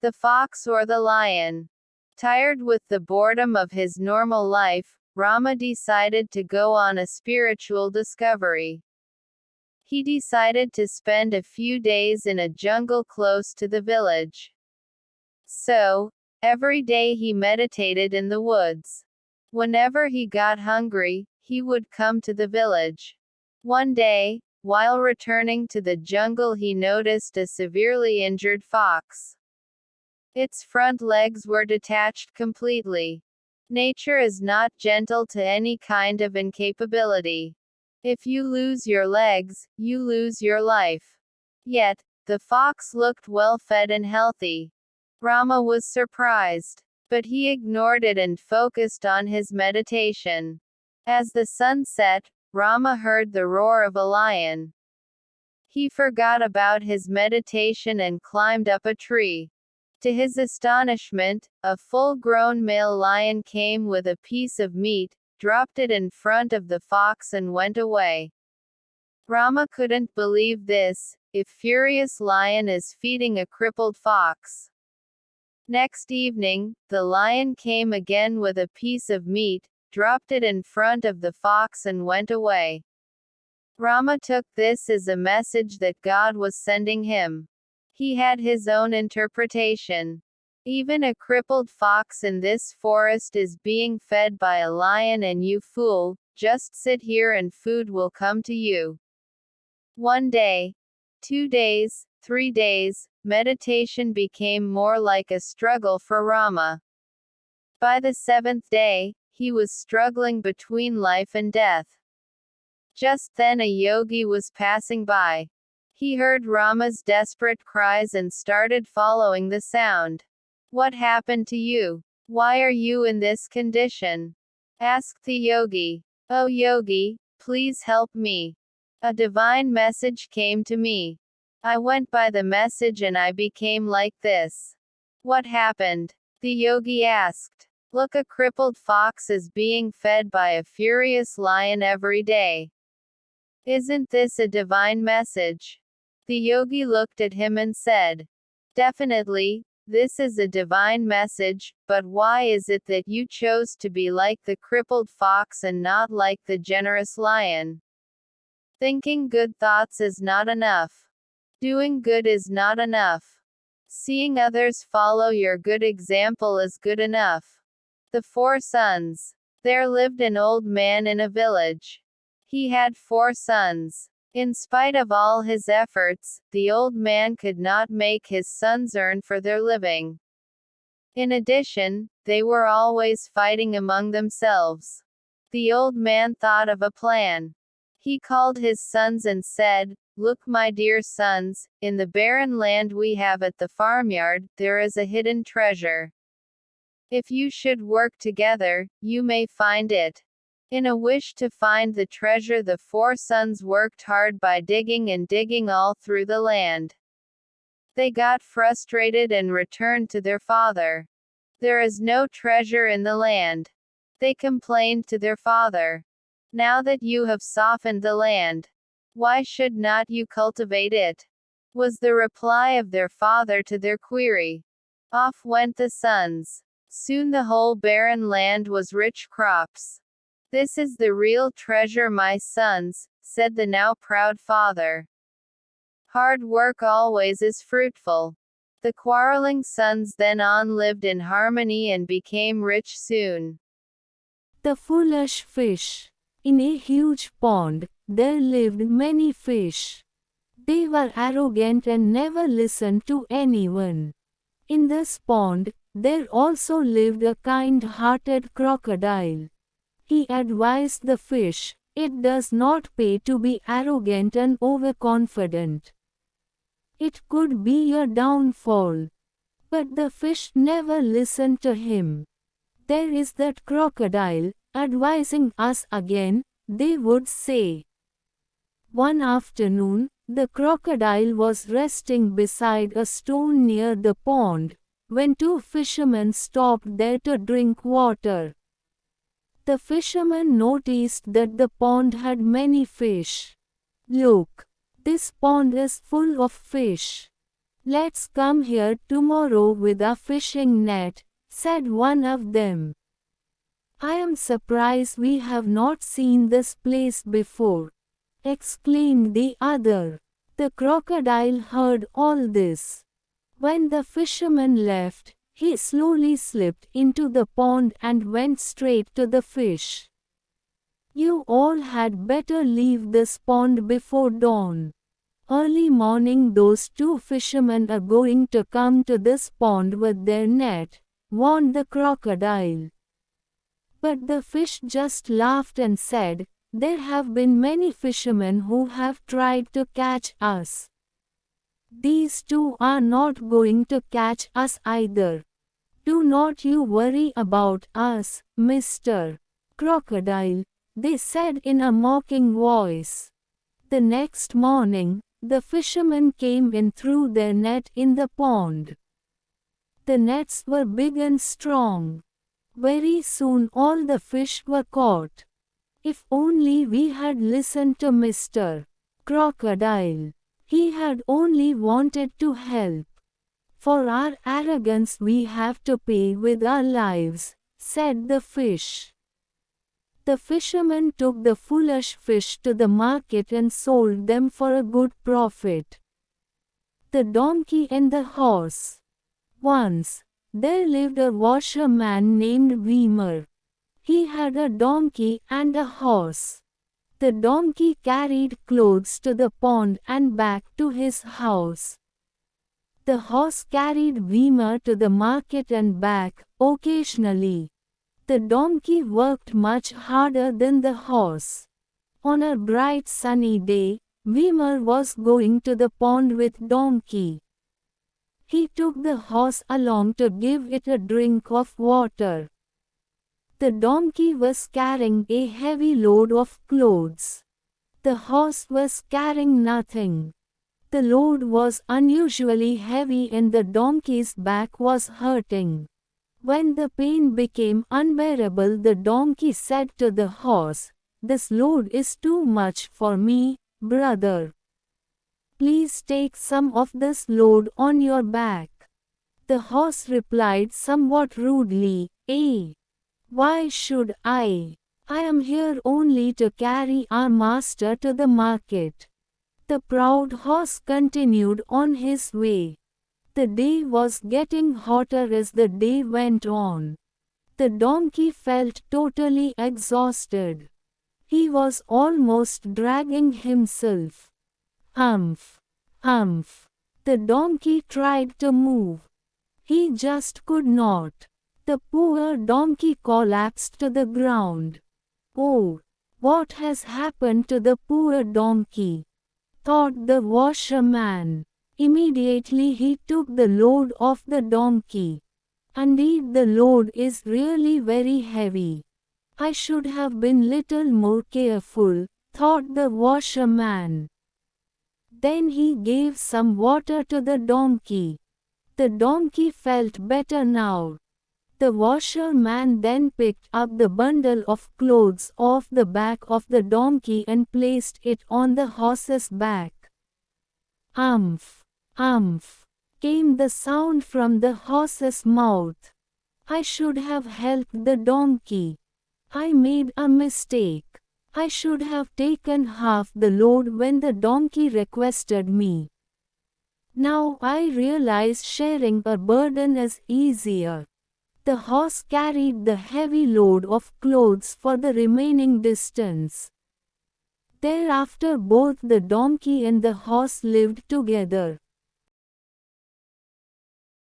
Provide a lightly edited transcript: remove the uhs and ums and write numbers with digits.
The fox or the lion? Tired with the boredom of his normal life, Rama decided to go on a spiritual discovery. He decided to spend a few days in a jungle close to the village. So, every day he meditated in the woods. Whenever he got hungry, he would come to the village. One day, while returning to the jungle, he noticed a severely injured fox. Its front legs were detached completely. Nature is not gentle to any kind of incapability. If you lose your legs, you lose your life. Yet, the fox looked well fed and healthy. Rama was surprised. But he ignored it and focused on his meditation. As the sun set, Rama heard the roar of a lion. He forgot about his meditation and climbed up a tree. To his astonishment, a full-grown male lion came with a piece of meat, dropped it in front of the fox and went away. Rama couldn't believe this. If furious lion is feeding a crippled fox. Next evening, the lion came again with a piece of meat, dropped it in front of the fox and went away. Rama took this as a message that God was sending him. He had his own interpretation. Even a crippled fox in this forest is being fed by a lion, and you fool, just sit here and food will come to you. 1 day, 2 days, 3 days, meditation became more like a struggle for Rama. By the 7th day, he was struggling between life and death. Just then a yogi was passing by. He heard Rama's desperate cries and started following the sound. What happened to you? Why are you in this condition? Asked the yogi. Oh yogi, please help me. A divine message came to me. I went by the message and I became like this. What happened? The yogi asked. Look, a crippled fox is being fed by a furious lion every day. Isn't this a divine message? The yogi looked at him and said, definitely, this is a divine message, but why is it that you chose to be like the crippled fox and not like the generous lion? Thinking good thoughts is not enough. Doing good is not enough. Seeing others follow your good example is good enough. The 4 sons. There lived an old man in a village. He had 4 sons. In spite of all his efforts, the old man could not make his sons earn for their living. In addition, they were always fighting among themselves. The old man thought of a plan. He called his sons and said, Look, my dear sons, in the barren land we have at the farmyard, there is a hidden treasure. If you should work together, you may find it. In a wish to find the treasure, the 4 sons worked hard by digging and digging all through the land. They got frustrated and returned to their father. There is no treasure in the land. They complained to their father. Now that you have softened the land, why should not you cultivate it? Was the reply of their father to their query. Off went the sons. Soon the whole barren land was rich crops. This is the real treasure, my sons, said the now proud father. Hard work always is fruitful. The quarreling sons then on lived in harmony and became rich soon. The foolish fish. In a huge pond, there lived many fish. They were arrogant and never listened to anyone. In this pond, there also lived a kind-hearted crocodile. He advised the fish, it does not pay to be arrogant and overconfident. It could be your downfall. But the fish never listened to him. There is that crocodile, advising us again, they would say. One afternoon, the crocodile was resting beside a stone near the pond, when 2 fishermen stopped there to drink water. The fishermen noticed that the pond had many fish. Look, this pond is full of fish. "Let's come here tomorrow with a fishing net," said one of them. "I am surprised we have not seen this place before," exclaimed the other. The crocodile heard all this. When the fisherman left, he slowly slipped into the pond and went straight to the fish. "You all had better leave this pond before dawn. Early morning those two fishermen are going to come to this pond with their net," warned the crocodile. But the fish just laughed and said, "There have been many fishermen who have tried to catch us. These two are not going to catch us either. Do not you worry about us, Mr. Crocodile," they said in a mocking voice. The next morning, the fishermen came in threw their net in the pond. The nets were big and strong. Very soon all the fish were caught. If only we had listened to Mr. Crocodile. He had only wanted to help. For our arrogance we have to pay with our lives, said the fish. The fisherman took the foolish fish to the market and sold them for a good profit. The donkey and the horse. Once, there lived a washerman named Weimer. He had a donkey and a horse. The donkey carried clothes to the pond and back to his house. The horse carried Weimer to the market and back, occasionally. The donkey worked much harder than the horse. On a bright sunny day, Weimer was going to the pond with donkey. He took the horse along to give it a drink of water. The donkey was carrying a heavy load of clothes. The horse was carrying nothing. The load was unusually heavy and the donkey's back was hurting. When the pain became unbearable, the donkey said to the horse, "This load is too much for me, brother. Please take some of this load on your back." The horse replied somewhat rudely, Why should I? I am here only to carry our master to the market." The proud horse continued on his way. The day was getting hotter as the day went on. The donkey felt totally exhausted. He was almost dragging himself. Humph! Humph! The donkey tried to move. He just could not. The poor donkey collapsed to the ground. "Oh, what has happened to the poor donkey?" thought the washerman. Immediately he took the load off the donkey. "Indeed, the load is really very heavy. I should have been little more careful," thought the washerman. Then he gave some water to the donkey. The donkey felt better now. The washerman then picked up the bundle of clothes off the back of the donkey and placed it on the horse's back. "Umph! Umph!" came the sound from the horse's mouth. "I should have helped the donkey. I made a mistake. I should have taken half the load when the donkey requested me. Now I realize sharing a burden is easier." The horse carried the heavy load of clothes for the remaining distance. Thereafter both the donkey and the horse lived together.